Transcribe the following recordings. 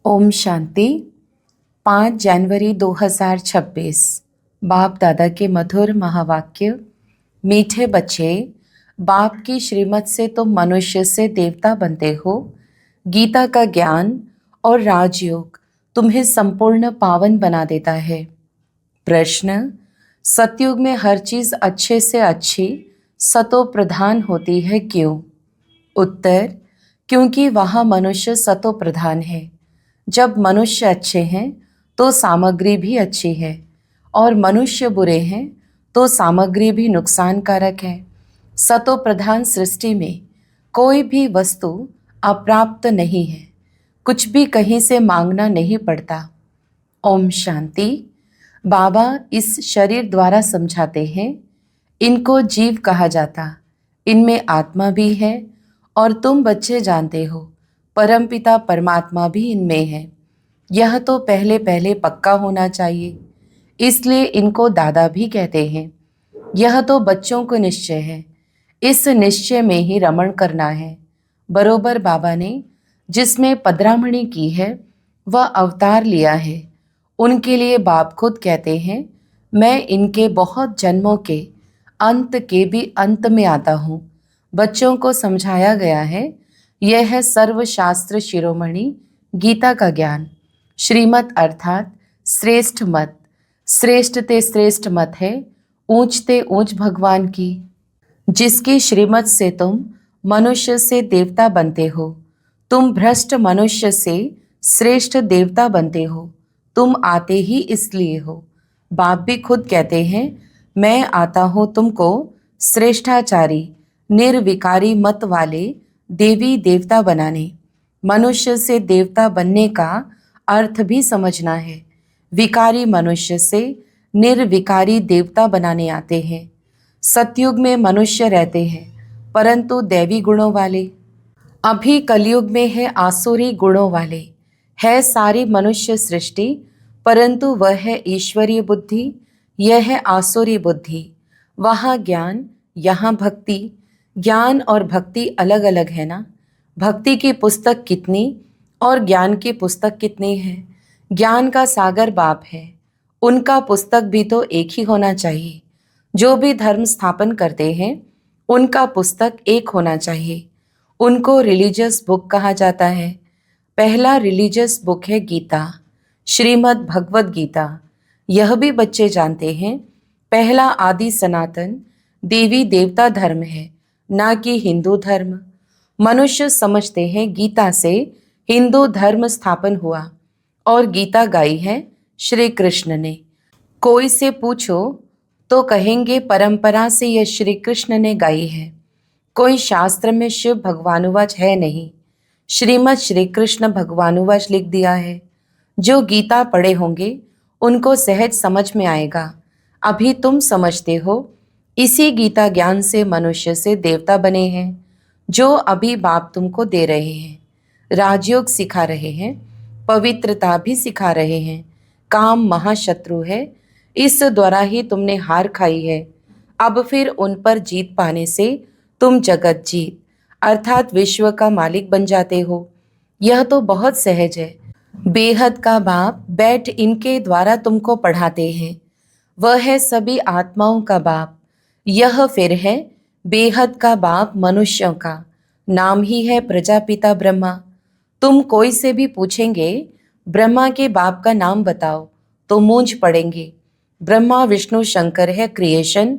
ओम शांति। 5 जनवरी 2026। बाप दादा के मधुर महावाक्य। मीठे बच्चे, बाप की श्रीमत से तुम मनुष्य से देवता बनते हो। गीता का ज्ञान और राजयोग तुम्हें संपूर्ण पावन बना देता है। प्रश्न: सतयुग में हर चीज अच्छे से अच्छी सतो प्रधान होती है, क्यों? उत्तर: क्योंकि वहाँ मनुष्य सतो प्रधान है। जब मनुष्य अच्छे हैं तो सामग्री भी अच्छी है, और मनुष्य बुरे हैं तो सामग्री भी नुकसानकारक है। सतो प्रधान सृष्टि में कोई भी वस्तु अप्राप्त नहीं है, कुछ भी कहीं से मांगना नहीं पड़ता। ओम शांति। बाबा इस शरीर द्वारा समझाते हैं, इनको जीव कहा जाता, इनमें आत्मा भी है, और तुम बच्चे जानते हो परमपिता परमात्मा भी इनमें है। यह तो पहले पहले पक्का होना चाहिए, इसलिए इनको दादा भी कहते हैं। यह तो बच्चों को निश्चय है, इस निश्चय में ही रमण करना है। बरोबर बाबा ने जिसमें पधरामणी की है वह अवतार लिया है। उनके लिए बाप खुद कहते हैं, मैं इनके बहुत जन्मों के अंत के भी अंत में आता हूँ। बच्चों को समझाया गया है, यह है सर्वशास्त्र शिरोमणि गीता का ज्ञान। श्रीमत अर्थात श्रेष्ठ मत। श्रेष्ठ ते श्रेष्ठ मत है, ऊंच ते ऊंच भगवान की। जिसकी श्रीमत से तुम मनुष्य से देवता बनते हो। तुम भ्रष्ट मनुष्य से श्रेष्ठ देवता बनते हो। तुम आते ही इसलिए हो। बाप भी खुद कहते हैं, मैं आता हूँ तुमको श्रेष्ठाचारी निर्विकारी मत वाले देवी देवता बनाने। मनुष्य से देवता बनने का अर्थ भी समझना है। विकारी मनुष्य से निर्विकारी देवता बनाने आते हैं। सतयुग में मनुष्य रहते हैं, परंतु दैवी गुणों वाले। अभी कलयुग में है आसुरी गुणों वाले। है सारी मनुष्य सृष्टि, परंतु वह है ईश्वरीय बुद्धि, यह है आसुरी बुद्धि। वहाँ ज्ञान, यहाँ भक्ति। ज्ञान और भक्ति अलग अलग है ना। भक्ति की पुस्तक कितनी और ज्ञान की पुस्तक कितनी है। ज्ञान का सागर बाप है, उनका पुस्तक भी तो एक ही होना चाहिए। जो भी धर्म स्थापन करते हैं उनका पुस्तक एक होना चाहिए। उनको रिलीजियस बुक कहा जाता है। पहला रिलीजियस बुक है गीता, श्रीमद् भगवद गीता। यह भी बच्चे जानते हैं, पहला आदि सनातन देवी देवता धर्म है, ना कि हिंदू धर्म। मनुष्य समझते हैं गीता से हिंदू धर्म स्थापन हुआ, और गीता गाई है श्री कृष्ण ने। कोई से पूछो तो कहेंगे परंपरा से यह श्री कृष्ण ने गाई है, कोई शास्त्र में शिव भगवानुवाच है नहीं। श्रीमद् श्री कृष्ण भगवानुवाच लिख दिया है। जो गीता पढ़े होंगे उनको सहज समझ में आएगा। अभी तुम समझते हो, इसी गीता ज्ञान से मनुष्य से देवता बने हैं, जो अभी बाप तुमको दे रहे हैं। राजयोग सिखा रहे हैं, पवित्रता भी सिखा रहे हैं। काम महाशत्रु है, इस द्वारा ही तुमने हार खाई है। अब फिर उन पर जीत पाने से तुम जगत जीत अर्थात विश्व का मालिक बन जाते हो। यह तो बहुत सहज है। बेहद का बाप बैठ इनके द्वारा तुमको पढ़ाते हैं। वह है सभी आत्माओं का बाप। यह फिर है बेहद का बाप मनुष्यों का। नाम ही है प्रजापिता ब्रह्मा। तुम कोई से भी पूछेंगे ब्रह्मा के बाप का नाम बताओ तो मूंझ पड़ेंगे। ब्रह्मा विष्णु शंकर है क्रिएशन,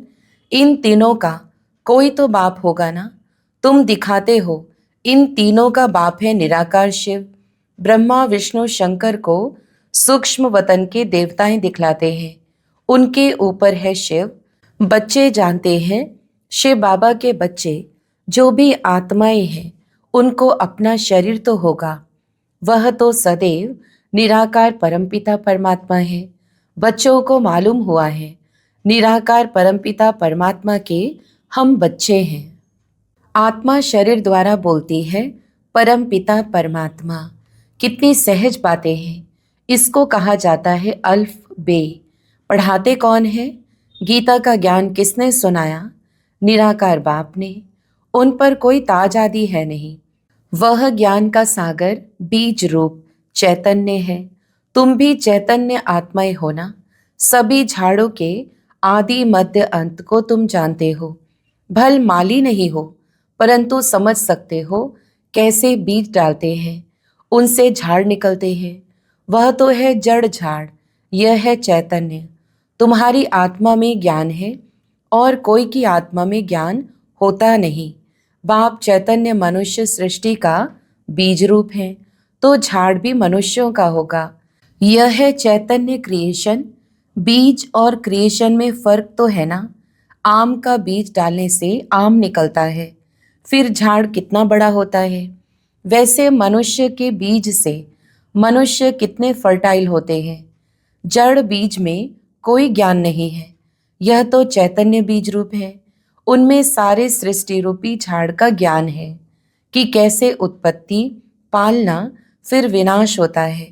इन तीनों का कोई तो बाप होगा ना। तुम दिखाते हो इन तीनों का बाप है निराकार शिव। ब्रह्मा विष्णु शंकर को सूक्ष्म वतन के देवताएं दिखलाते हैं, उनके ऊपर है शिव। बच्चे जानते हैं, शिव बाबा के बच्चे जो भी आत्माएं हैं उनको अपना शरीर तो होगा। वह तो सदैव निराकार परमपिता परमात्मा है। बच्चों को मालूम हुआ है, निराकार परमपिता परमात्मा के हम बच्चे हैं। आत्मा शरीर द्वारा बोलती है परमपिता परमात्मा। कितनी सहज बातें हैं। इसको कहा जाता है अल्फ बे। पढ़ाते कौन है? गीता का ज्ञान किसने सुनाया? निराकार बाप ने। उन पर कोई ताज आदि है नहीं। वह ज्ञान का सागर बीज रूप चैतन्य है। तुम भी चैतन्य आत्माएं हो ना। सभी झाड़ों के आदि मध्य अंत को तुम जानते हो। भल माली नहीं हो, परंतु समझ सकते हो कैसे बीज डालते हैं, उनसे झाड़ निकलते हैं। वह तो है जड़ झाड़, यह है चैतन्य। तुम्हारी आत्मा में ज्ञान है और कोई की आत्मा में ज्ञान होता नहीं। बाप चैतन्य मनुष्य सृष्टि का बीज रूप है, तो झाड़ भी मनुष्यों का होगा। यह है चैतन्य क्रिएशन। बीज और क्रिएशन में फर्क तो है ना। आम का बीज डालने से आम निकलता है, फिर झाड़ कितना बड़ा होता है। वैसे मनुष्य के बीज से मनुष्य कितने फर्टाइल होते हैं। जड़ बीज में कोई ज्ञान नहीं है, यह तो चैतन्य बीज रूप है। उनमें सारे सृष्टि रूपी झाड़ का ज्ञान है कि कैसे उत्पत्ति, पालना, फिर विनाश होता है।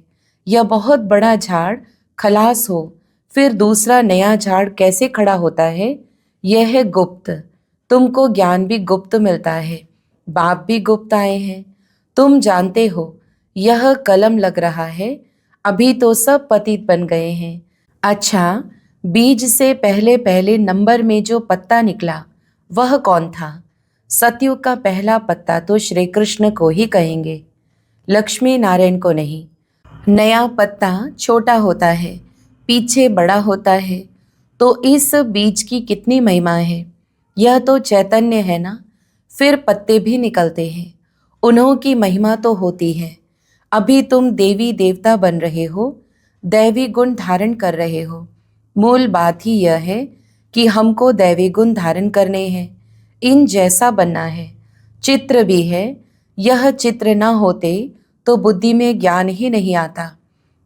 यह बहुत बड़ा झाड़ खलास हो, फिर दूसरा नया झाड़ कैसे खड़ा होता है, यह है गुप्त। तुमको ज्ञान भी गुप्त मिलता है, बाप भी गुप्त आए हैं। तुम जानते हो यह कलम लग रहा है, अभी तो सब पतित बन गए हैं। अच्छा, बीज से पहले पहले नंबर में जो पत्ता निकला वह कौन था? सतयुग का पहला पत्ता तो श्री कृष्ण को ही कहेंगे, लक्ष्मी नारायण को नहीं। नया पत्ता छोटा होता है, पीछे बड़ा होता है, तो इस बीज की कितनी महिमा है। यह तो चैतन्य है ना, फिर पत्ते भी निकलते हैं, उन्हों की महिमा तो होती है। अभी तुम देवी देवता बन रहे हो, दैवी गुण धारण कर रहे हो। मूल बात ही यह है कि हमको दैवी गुण धारण करने हैं, इन जैसा बनना है। चित्र भी है, यह चित्र न होते तो बुद्धि में ज्ञान ही नहीं आता।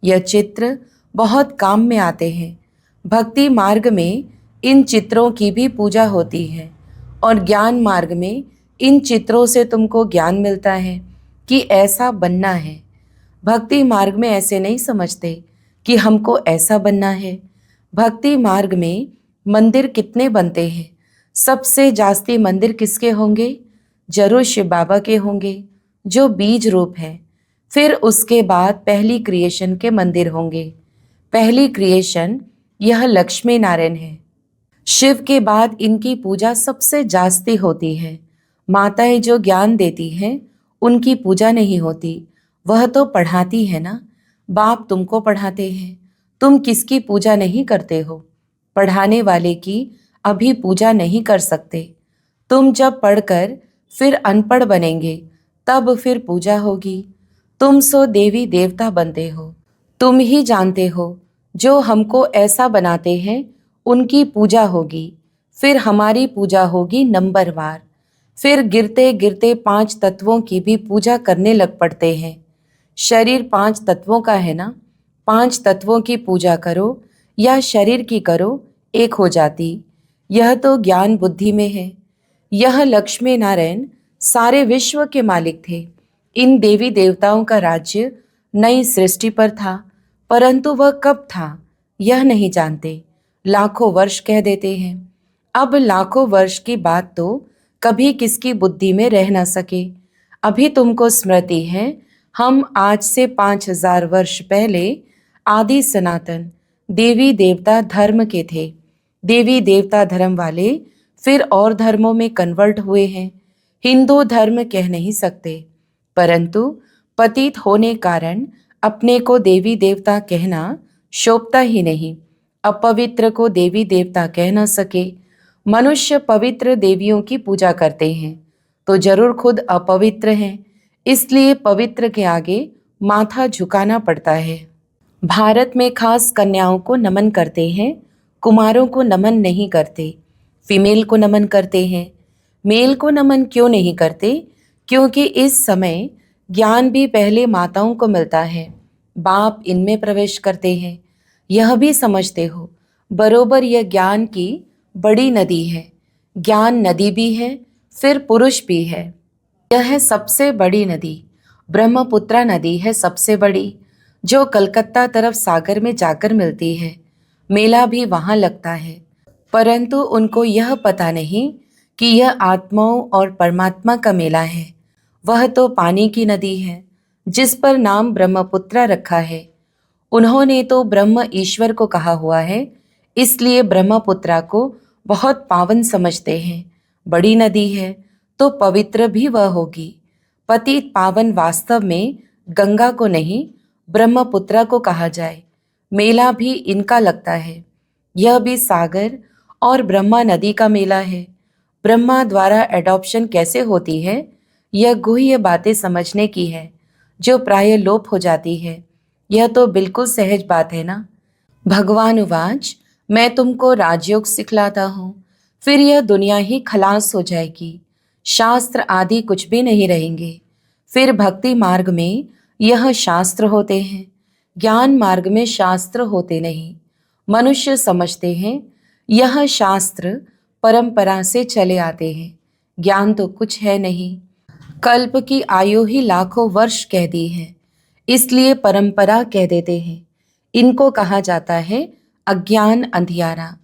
यह चित्र बहुत काम में आते हैं। भक्ति मार्ग में इन चित्रों की भी पूजा होती है और ज्ञान मार्ग में इन चित्रों से तुमको ज्ञान मिलता है कि ऐसा बनना है। भक्ति मार्ग में ऐसे नहीं समझते कि हमको ऐसा बनना है। भक्ति मार्ग में मंदिर कितने बनते हैं, सबसे जास्ती मंदिर किसके होंगे? जरूर शिव बाबा के होंगे, जो बीज रूप है। फिर उसके बाद पहली क्रिएशन के मंदिर होंगे। पहली क्रिएशन यह लक्ष्मी नारायण है। शिव के बाद इनकी पूजा सबसे जास्ती होती है। माताएं जो ज्ञान देती हैं उनकी पूजा नहीं होती, वह तो पढ़ाती है ना। बाप तुमको पढ़ाते हैं, तुम किसकी पूजा नहीं करते हो? पढ़ाने वाले की अभी पूजा नहीं कर सकते। तुम जब पढ़कर फिर अनपढ़ बनेंगे तब फिर पूजा होगी। तुम सो देवी देवता बनते हो, तुम ही जानते हो। जो हमको ऐसा बनाते हैं उनकी पूजा होगी, फिर हमारी पूजा होगी नंबरवार। फिर गिरते गिरते 5 तत्वों की भी पूजा करने लग पड़ते हैं। शरीर 5 तत्वों का है ना, 5 तत्वों की पूजा करो या शरीर की करो, एक हो जाती। यह तो ज्ञान बुद्धि में है। यह लक्ष्मी नारायण सारे विश्व के मालिक थे। इन देवी देवताओं का राज्य नई सृष्टि पर था, परंतु वह कब था यह नहीं जानते। लाखों वर्ष कह देते हैं। अब लाखों वर्ष की बात तो कभी किसकी बुद्धि में रह न सके। अभी तुमको स्मृति है, हम आज से 5000 वर्ष पहले आदि सनातन देवी देवता धर्म के थे। देवी देवता धर्म वाले फिर और धर्मों में कन्वर्ट हुए हैं। हिंदू धर्म कह नहीं सकते, परंतु पतित होने कारण अपने को देवी देवता कहना शोभता ही नहीं। अपवित्र को देवी देवता कह न सके। मनुष्य पवित्र देवियों की पूजा करते हैं तो जरूर खुद अपवित्र हैं, इसलिए पवित्र के आगे माथा झुकाना पड़ता है। भारत में खास कन्याओं को नमन करते हैं, कुमारों को नमन नहीं करते। फीमेल को नमन करते हैं, मेल को नमन क्यों नहीं करते? क्योंकि इस समय ज्ञान भी पहले माताओं को मिलता है, बाप इनमें प्रवेश करते हैं। यह भी समझते हो, बरोबर यह ज्ञान की बड़ी नदी है। ज्ञान नदी भी है, फिर पुरुष भी है। यह है सबसे बड़ी नदी। ब्रह्मपुत्रा नदी है सबसे बड़ी, जो कलकत्ता तरफ सागर में जाकर मिलती है। मेला भी वहाँ लगता है, परंतु उनको यह पता नहीं कि यह आत्माओं और परमात्मा का मेला है। वह तो पानी की नदी है। जिस पर नाम ब्रह्मपुत्र रखा है। उन्होंने तो ब्रह्म ईश्वर को कहा हुआ है, इसलिए ब्रह्मपुत्रा को बहुत पावन समझते हैं। बड़ी नदी है तो पवित्र भी वह होगी। पतित पावन वास्तव में गंगा को नहीं, ब्रह्मपुत्रा को कहा जाए। मेला भी इनका लगता है। यह भी सागर और ब्रह्मा नदी का मेला है। ब्रह्मा द्वारा एडॉप्शन कैसे होती है, यह गुह्य बातें समझने की है, जो प्राय लोप हो जाती है। यह तो बिल्कुल सहज बात है ना। भगवान उवाच, मैं तुमको राजयोग सिखलाता हूँ, फिर यह दुनिया ही खलास हो जाएगी। शास्त्र आदि कुछ भी नहीं रहेंगे। फिर भक्ति मार्ग में यह शास्त्र होते हैं, ज्ञान मार्ग में शास्त्र होते नहीं। मनुष्य समझते हैं यह शास्त्र परंपरा से चले आते हैं, ज्ञान तो कुछ है नहीं। कल्प की आयु ही लाखों वर्ष कह दी है, इसलिए परंपरा कह देते हैं। इनको कहा जाता है अज्ञान अंधियारा।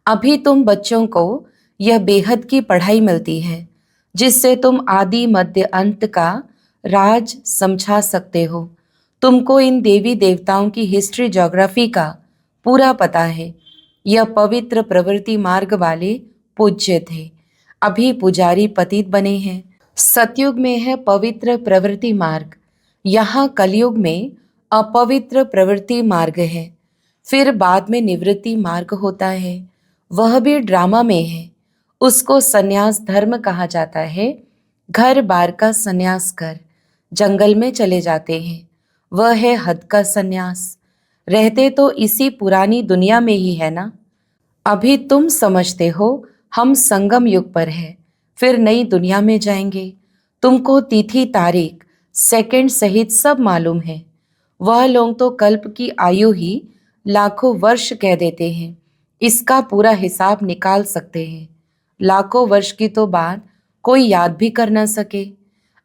अभी तुम बच्चों को यह बेहद की पढ़ाई मिलती है, जिससे तुम आदि मध्य अंत का राज समझा सकते हो। तुमको इन देवी देवताओं की हिस्ट्री ज्योग्राफी का पूरा पता है। यह पवित्र प्रवृत्ति मार्ग वाले पूज्य थे, अभी पुजारी पतित बने हैं। सतयुग में है पवित्र प्रवृत्ति मार्ग, यहाँ कलयुग में अपवित्र प्रवृत्ति मार्ग है। फिर बाद में निवृत्ति मार्ग होता है, वह भी ड्रामा में है। उसको संन्यास धर्म कहा जाता है। घर बार का संन्यास कर जंगल में चले जाते हैं, वह है हद का संन्यास। रहते तो इसी पुरानी दुनिया में ही है ना। अभी तुम समझते हो हम संगम युग पर है, फिर नई दुनिया में जाएंगे। तुमको तिथि तारीख सेकंड सहित सब मालूम है। वह लोग तो कल्प की आयु ही लाखों वर्ष कह देते हैं, इसका पूरा हिसाब निकाल सकते हैं। लाखों वर्ष की तो बात कोई याद भी कर ना सके।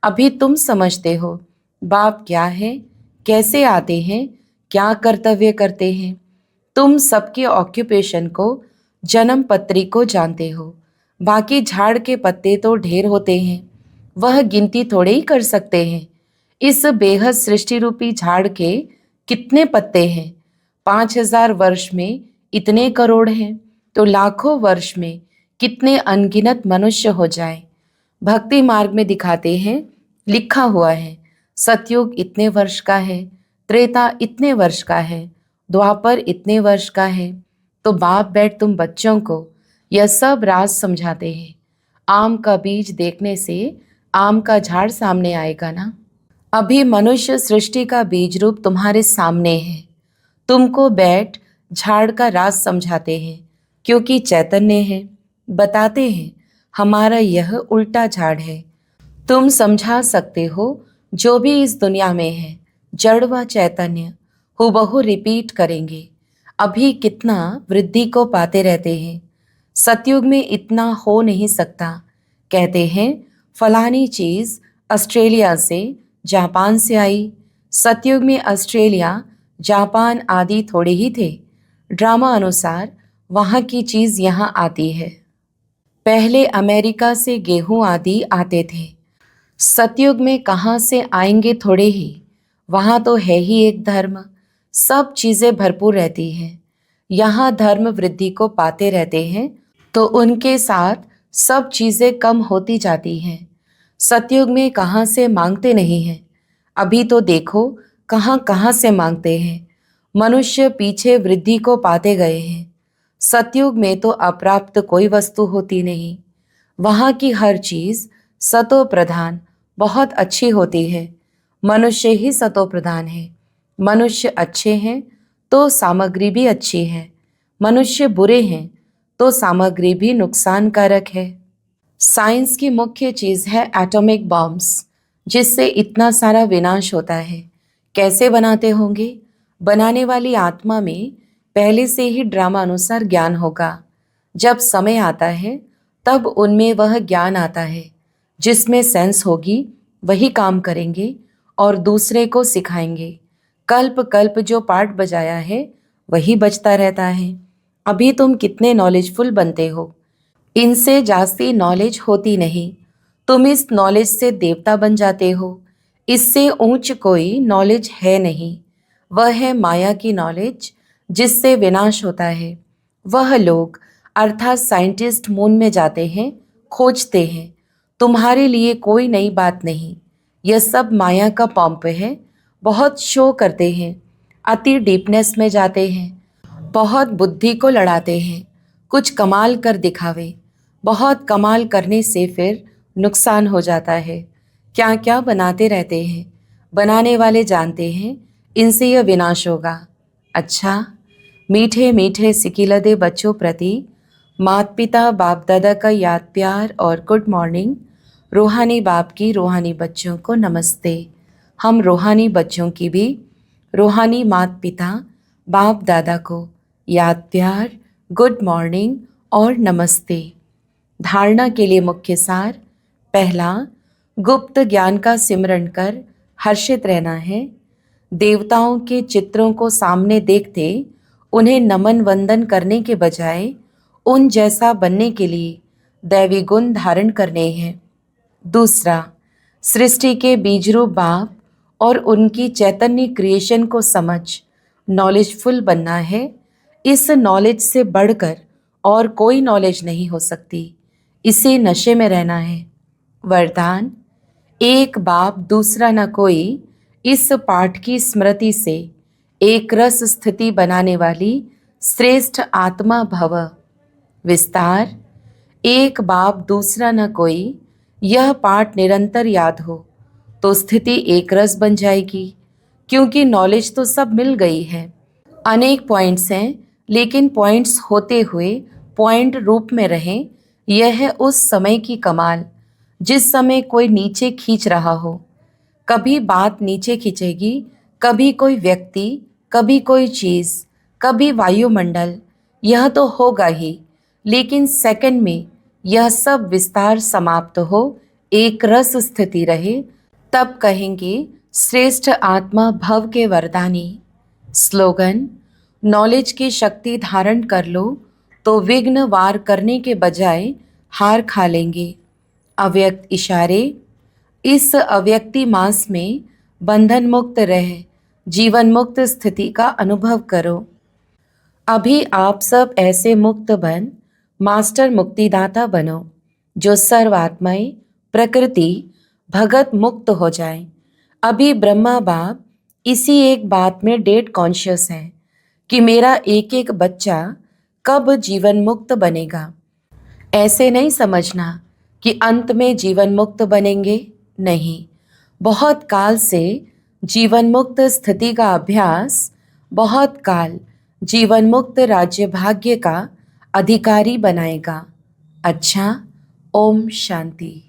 अभी तुम समझते हो बाप क्या है, कैसे आते हैं, क्या कर्तव्य करते हैं। तुम सबके ऑक्यूपेशन को, जन्म पत्री को जानते हो। बाकी झाड़ के पत्ते तो ढेर होते हैं, वह गिनती थोड़े ही कर सकते हैं। इस बेहद सृष्टि रूपी झाड़ के कितने पत्ते हैं? 5,000 वर्ष में इतने करोड़ हैं, तो लाखों वर्ष में कितने अनगिनत मनुष्य हो जाए। भक्ति मार्ग में दिखाते हैं, लिखा हुआ है सतयुग इतने वर्ष का है, त्रेता इतने वर्ष का है, द्वापर इतने वर्ष का है। तो बाप बैठ तुम बच्चों को यह सब राज समझाते हैं। आम का बीज देखने से आम का झाड़ सामने आएगा ना। अभी मनुष्य सृष्टि का बीज रूप तुम्हारे सामने है। तुमको बैठ झाड़ का राज समझाते हैं, क्योंकि चैतन्य है। बताते हैं हमारा यह उल्टा झाड़ है। तुम समझा सकते हो जो भी इस दुनिया में है, जड़ व चैतन्य हूबहू रिपीट करेंगे। अभी कितना वृद्धि को पाते रहते हैं। सतयुग में इतना हो नहीं सकता। कहते हैं फलानी चीज़ ऑस्ट्रेलिया से, जापान से आई। सतयुग में ऑस्ट्रेलिया, जापान आदि थोड़े ही थे। ड्रामा अनुसार वहाँ की चीज़ यहाँ आती है। पहले अमेरिका से गेहूं आदि आते थे। सतयुग में कहाँ से आएंगे थोड़े ही, वहाँ तो है ही एक धर्म। सब चीज़ें भरपूर रहती हैं। यहाँ धर्म वृद्धि को पाते रहते हैं, तो उनके साथ सब चीज़ें कम होती जाती हैं। सतयुग में कहाँ से मांगते नहीं हैं। अभी तो देखो कहाँ कहाँ से मांगते हैं। मनुष्य पीछे वृद्धि को पाते गए हैं। सतयुग में तो अप्राप्त कोई वस्तु होती नहीं। वहाँ की हर चीज़ सतो प्रधान बहुत अच्छी होती है। मनुष्य ही सतो प्रधान है। मनुष्य अच्छे हैं तो सामग्री भी अच्छी है। मनुष्य बुरे हैं तो सामग्री भी नुकसानकारक है। साइंस की मुख्य चीज़ है एटॉमिक बॉम्ब्स, जिससे इतना सारा विनाश होता है। कैसे बनाते होंगे? बनाने वाली आत्मा में पहले से ही ड्रामा अनुसार ज्ञान होगा। जब समय आता है तब उनमें वह ज्ञान आता है। जिसमें सेंस होगी वही काम करेंगे और दूसरे को सिखाएंगे। कल्प कल्प जो पार्ट बजाया है वही बजता रहता है। अभी तुम कितने नॉलेजफुल बनते हो, इनसे जास्ती नॉलेज होती नहीं। तुम इस नॉलेज से देवता बन जाते हो। इससे ऊंच कोई नॉलेज है नहीं। वह है माया की नॉलेज जिससे विनाश होता है। वह लोग अर्थात साइंटिस्ट मून में जाते हैं, खोजते हैं। तुम्हारे लिए कोई नई बात नहीं। यह सब माया का पंप है। बहुत शो करते हैं, अति डीपनेस में जाते हैं, बहुत बुद्धि को लड़ाते हैं, कुछ कमाल कर दिखावे। बहुत कमाल करने से फिर नुकसान हो जाता है। क्या क्या बनाते रहते हैं। बनाने वाले जानते हैं इनसे यह विनाश होगा। अच्छा, मीठे मीठे सिकिलदे बच्चों प्रति माता पिता बाप दादा का याद प्यार और गुड मॉर्निंग। रूहानी बाप की रूहानी बच्चों को नमस्ते। हम रूहानी बच्चों की भी रूहानी माता पिता बाप दादा को याद प्यार, गुड मॉर्निंग और नमस्ते। धारणा के लिए मुख्य सार। पहला, गुप्त ज्ञान का सिमरण कर हर्षित रहना है। देवताओं के चित्रों को सामने देखते उन्हें नमन वंदन करने के बजाय उन जैसा बनने के लिए दैवी गुण धारण करने हैं। दूसरा, सृष्टि के बीजरूप बाप और उनकी चैतन्य क्रिएशन को समझ नॉलेजफुल बनना है। इस नॉलेज से बढ़कर और कोई नॉलेज नहीं हो सकती। इसे नशे में रहना है। वरदान, एक बाप दूसरा न कोई, इस पाठ की स्मृति से एक रस स्थिति बनाने वाली श्रेष्ठ आत्मा भव। विस्तार, एक बाप दूसरा न कोई, यह पाठ निरंतर याद हो तो स्थिति एक रस बन जाएगी, क्योंकि नॉलेज तो सब मिल गई है। अनेक पॉइंट्स हैं, लेकिन पॉइंट्स होते हुए पॉइंट रूप में रहें, यह है उस समय की कमाल जिस समय कोई नीचे खींच रहा हो। कभी बात नीचे खींचेगी, कभी कोई व्यक्ति, कभी कोई चीज़, कभी वायुमंडल, यह तो होगा ही, लेकिन सेकंड में यह सब विस्तार समाप्त हो, एक रस स्थिति रहे, तब कहेंगे श्रेष्ठ आत्मा भव के वरदानी। स्लोगन, नॉलेज की शक्ति धारण कर लो तो विघ्न वार करने के बजाय हार खा लेंगे। अव्यक्त इशारे, इस अव्यक्ति मास में बंधन मुक्त रह जीवन मुक्त स्थिति का अनुभव करो। अभी आप सब ऐसे मुक्त बन मास्टर मुक्तिदाता बनो जो सर्वात्माएं प्रकृति भगत मुक्त हो जाए। अभी ब्रह्मा बाप इसी एक बात में डेड कॉन्शियस है कि मेरा एक एक बच्चा कब जीवन मुक्त बनेगा। ऐसे नहीं समझना कि अंत में जीवन मुक्त बनेंगे, नहीं। बहुत काल से जीवन मुक्त स्थिति का अभ्यास बहुत काल जीवन मुक्त राज्य भाग्य का अधिकारी बनाएगा। अच्छा, ओम शांति।